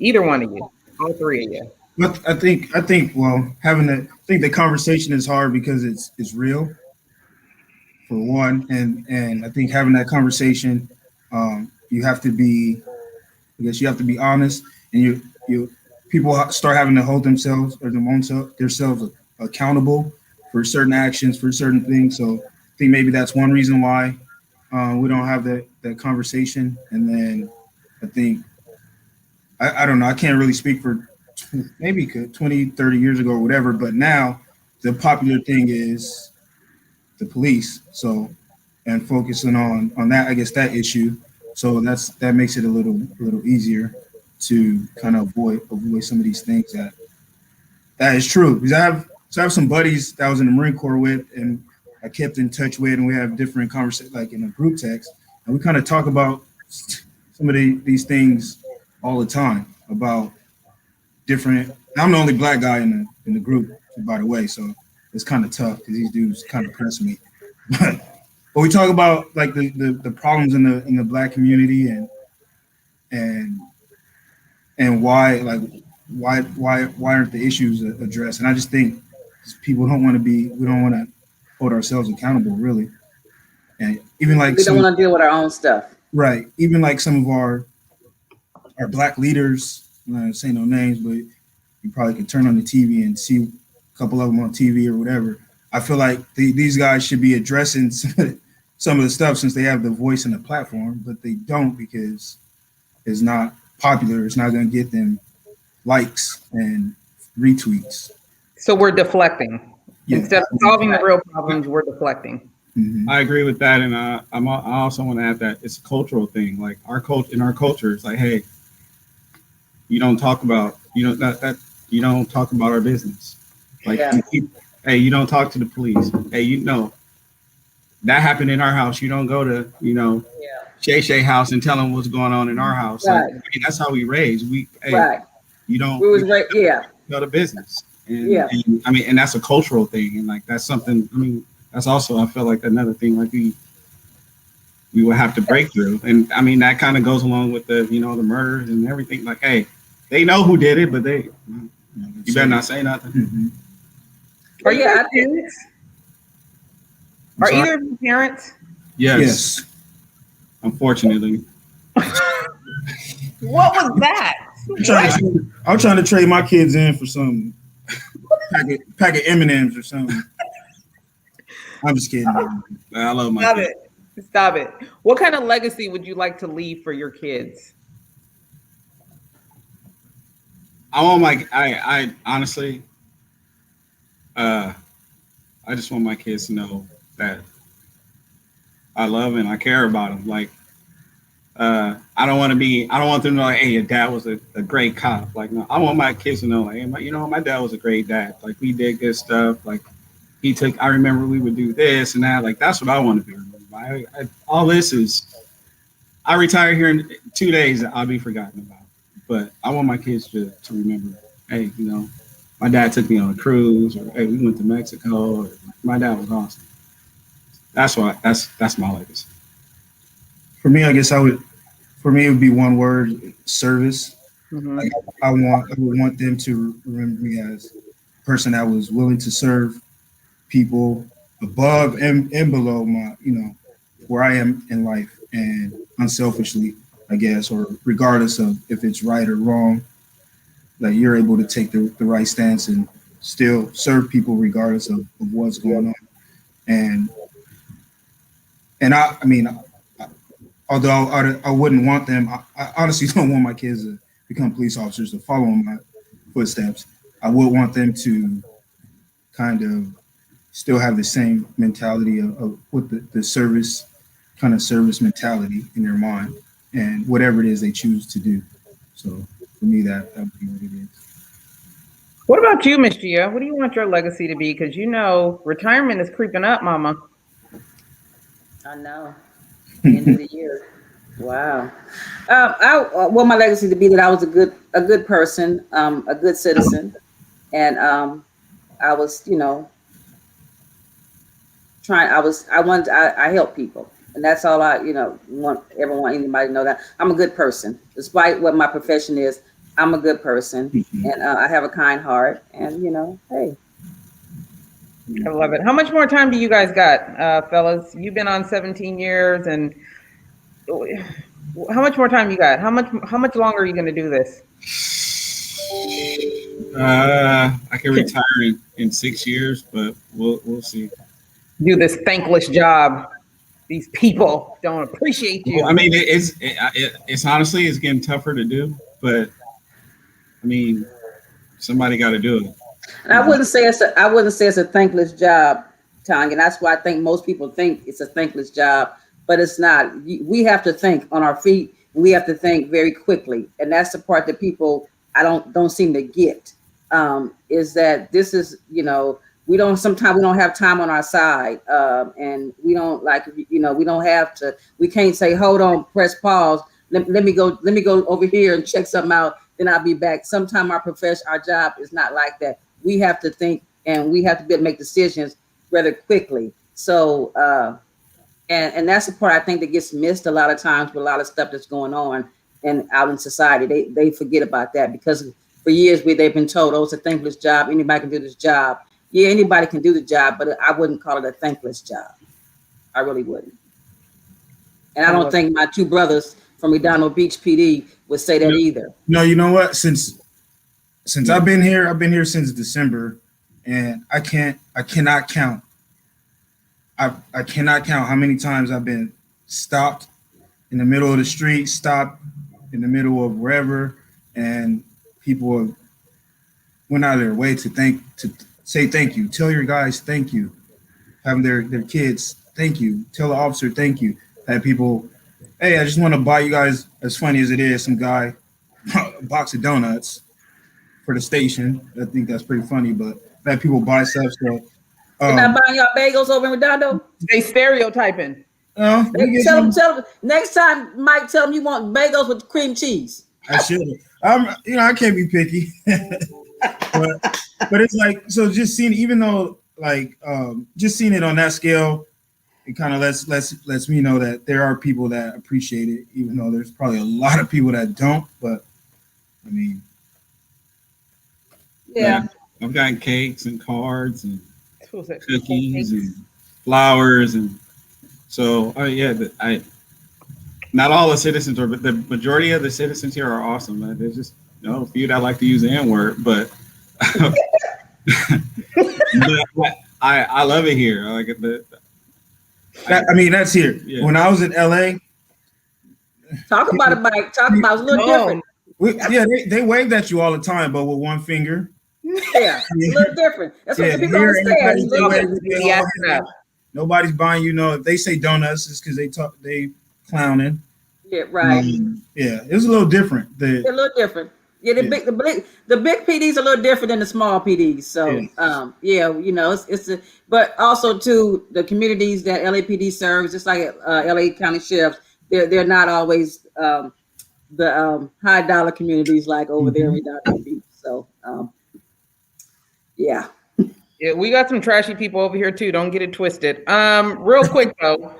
Speaker 2: Either one of you, all three of you.
Speaker 4: But I think well, I think the conversation is hard because it's real, for one, and I think having that conversation, you have to be, I guess you have to be honest, and you people start having to hold themselves or themselves accountable for certain actions, for certain things. So I think maybe that's one reason why we don't have that conversation. And then I think I don't know, I can't really speak for maybe 20, 30 years ago or whatever, but now the popular thing is the police. So, and focusing on that, I guess that issue. So that makes it a little easier to kind of avoid some of these things that is true. Because I have some buddies that I was in the Marine Corps with, and I kept in touch with, and we have different conversations, like in a group text, and we kind of talk about some of these things all the time about different. I'm the only black guy in the group, by the way, so it's kind of tough because these dudes kind of press me. But we talk about like the problems in the black community and why aren't the issues addressed? And I just think people we don't want to hold ourselves accountable, really. And even like
Speaker 3: we don't want to deal with our own stuff,
Speaker 4: right? Even like some of our black leaders, I'm not gonna say no names, but you probably could turn on the TV and see a couple of them on TV or whatever. I feel like these guys should be addressing some of the stuff since they have the voice and the platform, but they don't because it's not popular. It's not going to get them likes and retweets.
Speaker 2: So we're deflecting.
Speaker 4: Yeah.
Speaker 2: Instead of solving the real problems, we're deflecting.
Speaker 4: Mm-hmm.
Speaker 5: I agree with that, and I also want to add that it's a cultural thing. Like our culture, it's like, hey, you don't talk about you don't talk about our business. Like, hey, you don't talk to the police. Hey, that happened in our house. You don't go to Shay house and tell them what's going on in our house.
Speaker 3: Right.
Speaker 5: Like, I mean, that's how we raised. You don't.
Speaker 3: We was right. Yeah.
Speaker 5: Know the business. And, and that's a cultural thing, and like that's something. I mean, that's also I feel like another thing like we will have to break through, and I mean that kind of goes along with the the murders and everything. Like, hey, they know who did it, but you better not say nothing.
Speaker 4: Mm-hmm.
Speaker 2: Are you guys parents? Are either of you parents?
Speaker 5: Yes. Unfortunately.
Speaker 2: What was that?
Speaker 4: I'm trying to trade my kids in for some pack of M&Ms or something. I'm just kidding.
Speaker 5: I love my kids.
Speaker 2: Stop it. What kind of legacy would you like to leave for your kids?
Speaker 5: I honestly, I just want my kids to know that I love and I care about them. Like, I don't want them to know, like, hey, your dad was a great cop. Like, no, I want my kids to know, like, hey, my dad was a great dad. Like, we did good stuff. Like, I remember we would do this and that. Like, that's what I want to be remembered. All this is, I retire here in 2 days, I'll be forgotten about. But I want my kids to remember, hey, my dad took me on a cruise, or hey, we went to Mexico, or my dad was awesome. That's my legacy.
Speaker 4: For me, I guess it would be one word: service. Mm-hmm. Like I would want them to remember me as a person that was willing to serve people above and below my, where I am in life, and unselfishly, I guess, or regardless of if it's right or wrong, like you're able to take the right stance and still serve people regardless of what's going on. And I mean, although I wouldn't want them, I honestly don't want my kids to become police officers to follow in my footsteps. I would want them to kind of still have the same mentality of with the service mentality in their mind, and whatever it is they choose to do. So for me, that would be what it is.
Speaker 2: What about you, Miss Gia? What do you want your legacy to be? Because you know retirement is creeping up, Mama.
Speaker 3: I know. End of the year. Wow. I want my legacy to be that I was a good person, a good citizen, and I was, I help people, and that's all I, want anybody to know, that I'm a good person, despite what my profession is. I'm a good person, and I have a kind heart, and hey.
Speaker 2: I love it. How much more time do you guys got, fellas? You've been on 17 years, and how much more time you got? How much longer are you going to do this?
Speaker 5: I can retire in 6 years, but we'll see.
Speaker 2: Do this thankless job. These people don't appreciate you.
Speaker 5: Well, I mean, it's honestly, it's getting tougher to do, but I mean, somebody got to do it.
Speaker 3: And I wouldn't say it's a thankless job, Tanya. And that's why I think most people think it's a thankless job, but it's not. We have to think on our feet. We have to think very quickly, and that's the part that people don't seem to get. Is that this is sometimes we don't have time on our side, and we don't we don't have to. We can't say, hold on, press pause. Let me go over here and check something out. Then I'll be back. Sometimes our job is not like that. We have to think, and we have to be able to make decisions rather quickly. So, and that's the part I think that gets missed a lot of times with a lot of stuff that's going on and out in society. They forget about that, because for years they've been told, oh, it's a thankless job. Anybody can do this job. Yeah, anybody can do the job, but I wouldn't call it a thankless job. I really wouldn't. And I don't think my two brothers from Redondo Beach PD would say that either.
Speaker 4: No, you know what? Since I've been here since December, and I cannot count. I cannot count how many times I've been stopped in the middle of the street, stopped in the middle of wherever, and people have went out of their way to say thank you. Tell your guys thank you. Having their kids thank you. Tell the officer thank you. Have people, hey, I just want to buy you guys, as funny as it is, some guy a box of donuts for the station. I think that's pretty funny, but that people buy stuff. So
Speaker 3: they're not buying y'all bagels over in Redondo?
Speaker 2: They stereotyping.
Speaker 3: Tell them next time, Mike, tell them you want bagels with cream cheese.
Speaker 4: I should. I can't be picky. but it's like, so just seeing, even though just seeing it on that scale, it kind of lets me know that there are people that appreciate it, even though there's probably a lot of people that don't. But I mean,
Speaker 3: yeah,
Speaker 5: I've gotten cakes and cards and cookies and flowers, and so not all the citizens are, but the majority of the citizens here are awesome. There's just a few that like to use the N-word, but I love it here. I like it.
Speaker 4: That's here. Yeah. When I was in LA,
Speaker 3: talk about it, Mike. Talk about it's a little different.
Speaker 4: They waved at you all the time, but with one finger.
Speaker 3: Yeah, it's a little different. That's what people understand.
Speaker 4: Nobody's buying you. If they say donuts, it's because they clowning.
Speaker 3: Yeah, right.
Speaker 4: It was a little different.
Speaker 3: They're a little different. Yeah, the big PDs are a little different than the small PDs. So but also too, the communities that LAPD serves, just like LA County Sheriffs, they're not always the high dollar communities like over there in Redondo Beach. So yeah,
Speaker 2: we got some trashy people over here too. Don't get it twisted. Real quick though,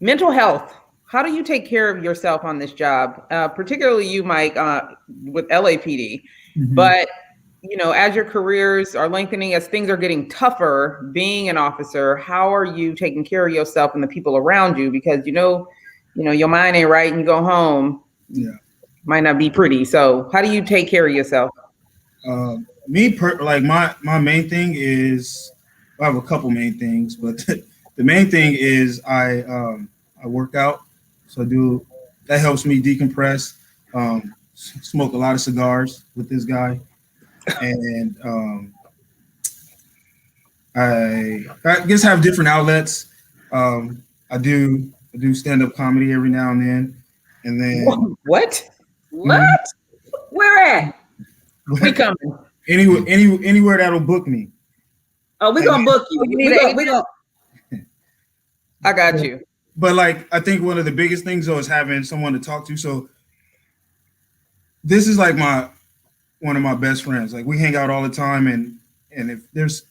Speaker 2: mental health. How do you take care of yourself on this job? Particularly you, Mike, with LAPD. Mm-hmm. But, as your careers are lengthening, as things are getting tougher, being an officer, how are you taking care of yourself and the people around you? Because, your mind ain't right and you go home. Yeah. Might not be pretty. So how do you take care of yourself?
Speaker 4: My main thing is, I have a couple main things, but the main thing is I work out. So that helps me decompress, smoke a lot of cigars with this guy. And I guess have different outlets. I do stand-up comedy every now and then. And then
Speaker 2: what?
Speaker 3: Where at?
Speaker 2: We coming.
Speaker 4: Anywhere that'll book me.
Speaker 3: Oh, we're gonna book you. We gonna.
Speaker 2: I got you.
Speaker 4: But like, I think one of the biggest things though is having someone to talk to. So this is like one of my best friends. Like we hang out all the time, and if there's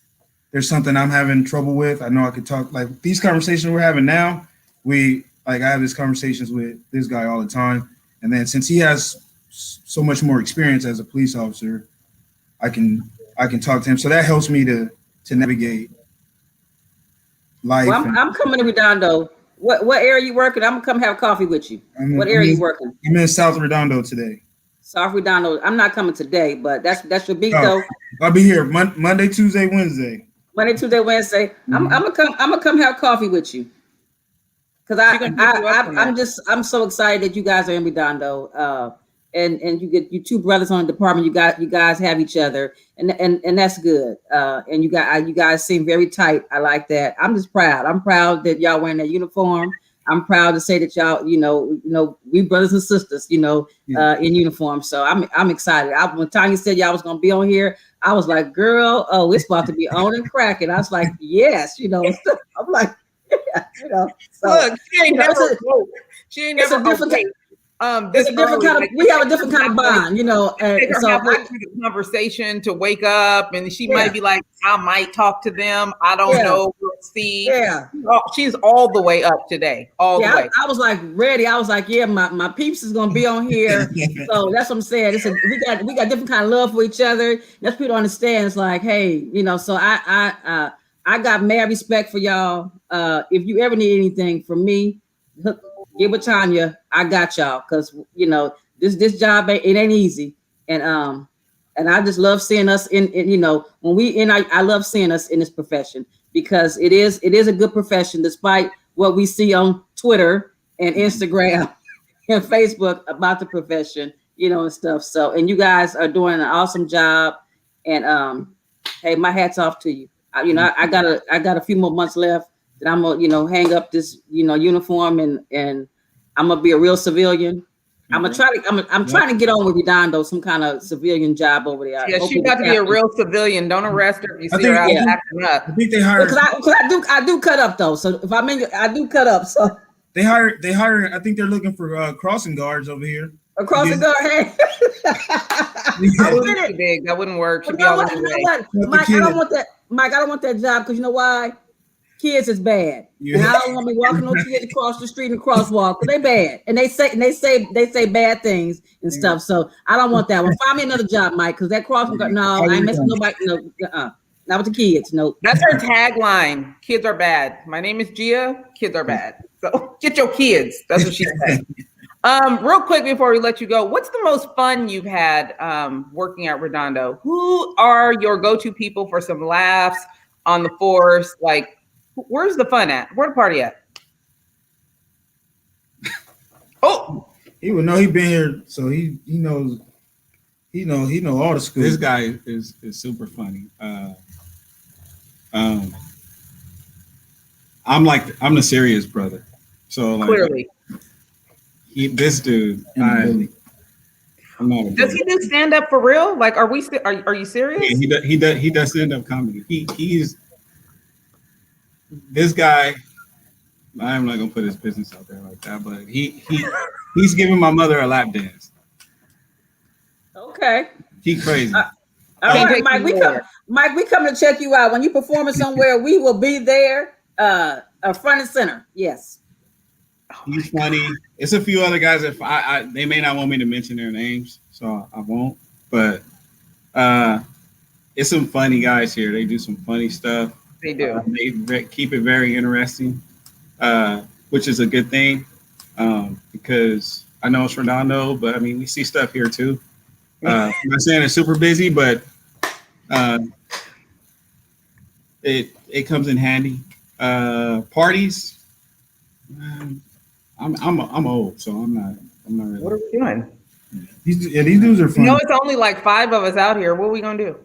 Speaker 4: something I'm having trouble with, I know I could talk. Like these conversations we're having now, I have these conversations with this guy all the time. And then since he has so much more experience as a police officer, I can talk to him. So that helps me to navigate life.
Speaker 3: Well, I'm coming to Redondo. What area you working? I'm gonna come have coffee with you. What area you working?
Speaker 4: I'm in South Redondo today.
Speaker 3: South Redondo. I'm not coming today, but that's your beat though.
Speaker 4: I'll be here Monday, Tuesday, Wednesday.
Speaker 3: Monday, Tuesday, Wednesday. I'm gonna come have coffee with you. Cause I'm so excited that you guys are in Redondo. And you get you two brothers on the department. You guys have each other, and that's good. And you guys seem very tight. I like that. I'm just proud. I'm proud that y'all wearing that uniform. I'm proud to say that y'all, we brothers and sisters, in uniform. So I'm excited. When Tanya said y'all was gonna be on here, I was like, girl, oh, it's about to be on and cracking. I was like, yes, I'm like, yeah, So
Speaker 2: look, she ain't never. She ain't never.
Speaker 3: It's a different kind of. We have a different kind of bond, And so
Speaker 2: through the conversation to wake up, and she might be like, "I might talk to them. I don't know. We'll see."
Speaker 3: Yeah,
Speaker 2: she's all the way up today. All the way.
Speaker 3: I was like ready. I was like, yeah, my peeps is gonna be on here. So that's what I'm saying. We got different kind of love for each other. That's people understand. It's like, hey, So I got mad respect for y'all. If you ever need anything from me, get with Tanya. I got y'all, because this job it ain't easy, and I just love seeing us in I love seeing us in this profession, because it is a good profession despite what we see on Twitter and Instagram and Facebook about the profession, and stuff. So, and you guys are doing an awesome job, and hey, my hat's off to you. I got a few more months left. That I'm gonna, hang up this, uniform, and I'm gonna be a real civilian. I'm trying to get on with Redondo, some kind of civilian job over there.
Speaker 2: Yeah, she's about to be a real civilian. Don't arrest her if you see her out acting up.
Speaker 4: I think they hired.
Speaker 3: Because I do cut up though. So if I do cut up. So
Speaker 4: they hire. I think they're looking for crossing guards over here.
Speaker 3: A crossing guard, hey.
Speaker 2: That wouldn't work. She'd be all over the way.
Speaker 3: Mike, I don't want that. Mike, I don't want that job, because you know why? Kids is bad. Yeah. And I don't want me walking no kids across the street in the crosswalk, because they bad, and they say bad things and stuff. So I don't want that one. Find me another job, Mike, because that crossing guard. No, I ain't messing with nobody. No, not with the kids. No.
Speaker 2: That's her tagline. Kids are bad. My name is Gia. Kids are bad. So get your kids. That's what she said. Real quick before we let you go, what's the most fun you've had working at Redondo? Who are your go-to people for some laughs on the force? Like, where's the fun at? Where the party at? Oh,
Speaker 4: he would know. He been here, so he knows. He know all the schools.
Speaker 5: This guy is super funny. I'm the serious brother. So like,
Speaker 2: clearly,
Speaker 5: this dude. I'm not.
Speaker 2: Does he do stand up for real? Like, are you serious?
Speaker 5: Yeah, he does stand up comedy. He's this guy. I'm not gonna put his business out there like that, but he's giving my mother a lap dance.
Speaker 3: Okay.
Speaker 5: He crazy.
Speaker 3: All right, Mike. We come to check you out when you performing somewhere. We will be there, front and center. Yes.
Speaker 5: He's funny. It's a few other guys that they may not want me to mention their names, so I won't. But it's some funny guys here. They do some funny stuff.
Speaker 2: They do.
Speaker 5: They keep it very interesting, which is a good thing, because I know it's Redondo, but I mean, we see stuff here too. I'm not saying it's super busy, but it comes in handy. Parties. I'm old, so I'm not really.
Speaker 2: What are we doing?
Speaker 4: These dudes are fun.
Speaker 2: It's only like 5 of us out here. What are we gonna do?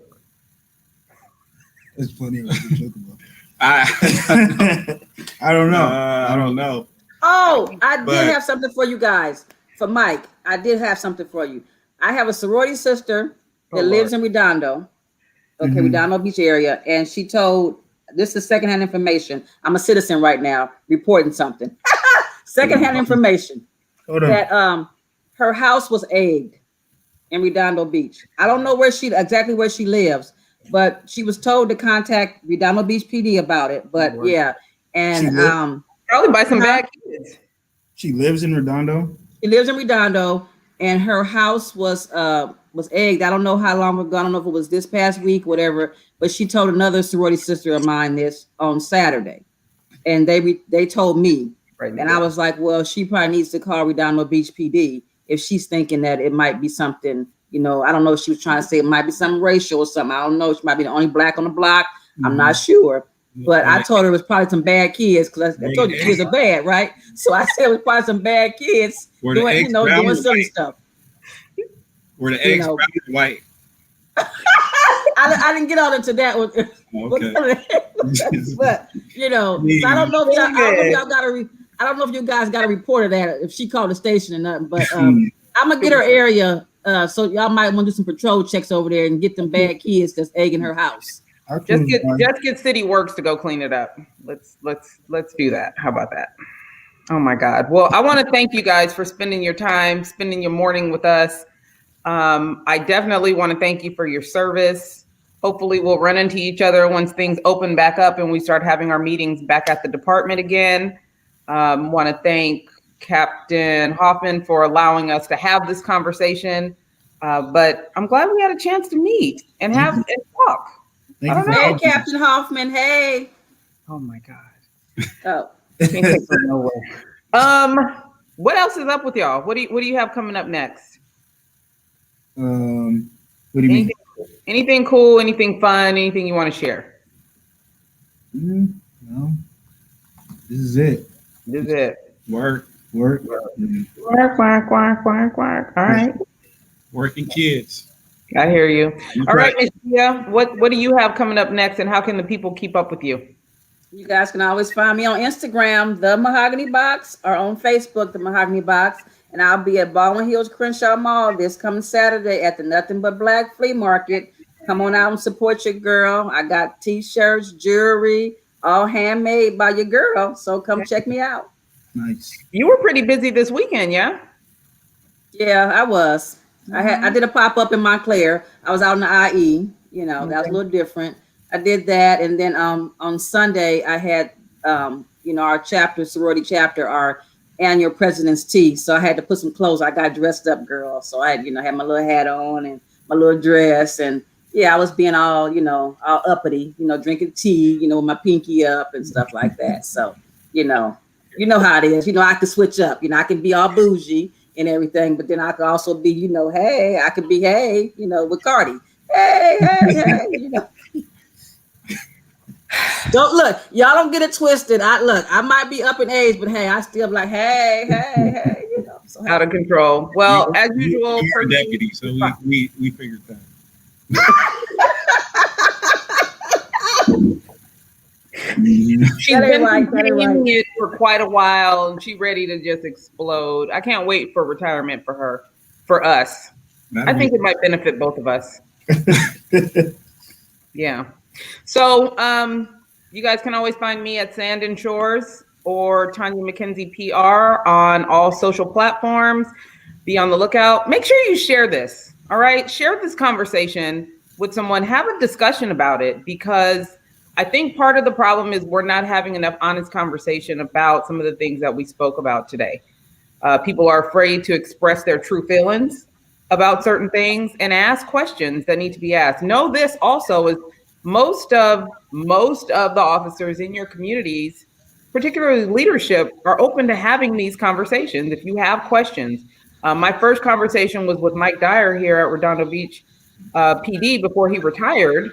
Speaker 4: There's plenty of us to joke about.
Speaker 5: I don't know. I don't know.
Speaker 3: Oh, I did have something for you guys. For Mike, I did have something for you. I have a sorority sister that lives in Redondo. okay, Redondo Beach area, and she told, this is secondhand information. I'm a citizen right now reporting something. Secondhand information that her house was egged in Redondo Beach. I don't know exactly where she lives, but she was told to contact Redondo Beach PD about it. But yeah, and
Speaker 2: probably by some bad kids.
Speaker 4: She lives in Redondo.
Speaker 3: She lives in Redondo, and her house was egged. I don't know how long ago. I don't know if it was this past week, whatever. But she told another sorority sister of mine this on Saturday, and they told me, and I was like, well, she probably needs to call Redondo Beach PD if she's thinking that it might be something. You know, I don't know if she was trying to say it might be something racial or something. I don't know. She might be the only black on the block. I'm not sure. But I told her it was probably some bad kids because I told you kids are bad, right? So I said it was probably some bad kids doing silly stuff.
Speaker 5: Were the eggs brown or white?
Speaker 3: I didn't get all into that one.
Speaker 5: Okay.
Speaker 3: But so I don't know if y'all got to. I don't know if you guys got a report of that. If she called the station or nothing, but I'm gonna get her area. So y'all might want to do some patrol checks over there and get them bad kids that's egging her house.
Speaker 2: Just get City Works to go clean it up. Let's do that. How about that? Oh my God. Well, I want to thank you guys for spending your time, spending your morning with us. I definitely want to thank you for your service. Hopefully we'll run into each other once things open back up and we start having our meetings back at the department again. Want to thank Captain Hoffman for allowing us to have this conversation. But I'm glad we had a chance to meet and have and talk.
Speaker 3: Hey, Captain Hoffman. Hey.
Speaker 2: Oh my God.
Speaker 3: Oh.
Speaker 2: Can't take her nowhere. What else is up with y'all? What do you have coming up next?
Speaker 4: What do you mean?
Speaker 2: Anything cool? Anything fun? Anything you want to share?
Speaker 4: No. This is it.
Speaker 5: Work.
Speaker 2: Quack, quack, quack, quack, quack. All right.
Speaker 5: Working kids.
Speaker 2: I hear you. All right, Ms. Gia, what do you have coming up next, and how can the people keep up with you?
Speaker 3: You guys can always find me on Instagram, The Mahogany Box, or on Facebook, The Mahogany Box. And I'll be at Baldwin Hills Crenshaw Mall this coming Saturday at the Nothing But Black Flea Market. Come on out and support your girl. I got t-shirts, jewelry, all handmade by your girl. So come check me out.
Speaker 4: Nice.
Speaker 2: You were pretty busy this weekend, yeah?
Speaker 3: Yeah, I was. I did a pop-up in Montclair. I was out in the IE. That was a little different. I did that, and then on Sunday I had our sorority chapter, our annual president's tea. So I had to put some clothes. I got dressed up, girl. So I had my little hat on and my little dress, and I was being all all uppity, drinking tea, with my pinky up and stuff like that. So you know how it is. I could switch up. I can be all bougie and everything, but then I could also be, hey, I could be, hey, with Cardi. Hey, y'all don't get it twisted. I might be up in age, but hey, I still like, hey, So
Speaker 2: out of control. Well, as usual,
Speaker 5: you're a deputy, so we figured that.
Speaker 2: She's been containing it for quite a while, and she's ready to just explode. I can't wait for retirement for us. I think it might benefit both of us. Yeah. So you guys can always find me at Sand and Shores or Tanya McKenzie PR on all social platforms. Be on the lookout. Make sure you share this. All right. Share this conversation with someone. Have a discussion about it, because I think part of the problem is we're not having enough honest conversation about some of the things that we spoke about today. People are afraid to express their true feelings about certain things and ask questions that need to be asked. Know this also is most of the officers in your communities, particularly leadership, are open to having these conversations. If you have questions, my first conversation was with Mike Dyer here at Redondo Beach PD before he retired.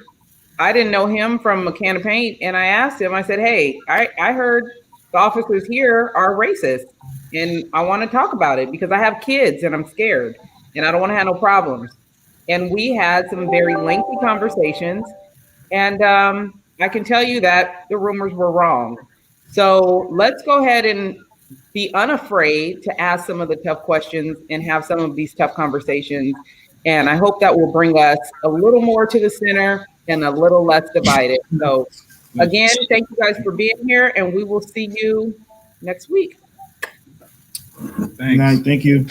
Speaker 2: I didn't know him from a can of paint, and I asked him, I said, hey, I heard the officers here are racist, and I want to talk about it because I have kids and I'm scared and I don't want to have no problems. And we had some very lengthy conversations, and I can tell you that the rumors were wrong. So let's go ahead and be unafraid to ask some of the tough questions and have some of these tough conversations. And I hope that will bring us a little more to the center, and a little less divided. So again, thank you guys for being here, and we will see you next week.
Speaker 5: Thanks.
Speaker 4: Good night. Thank you.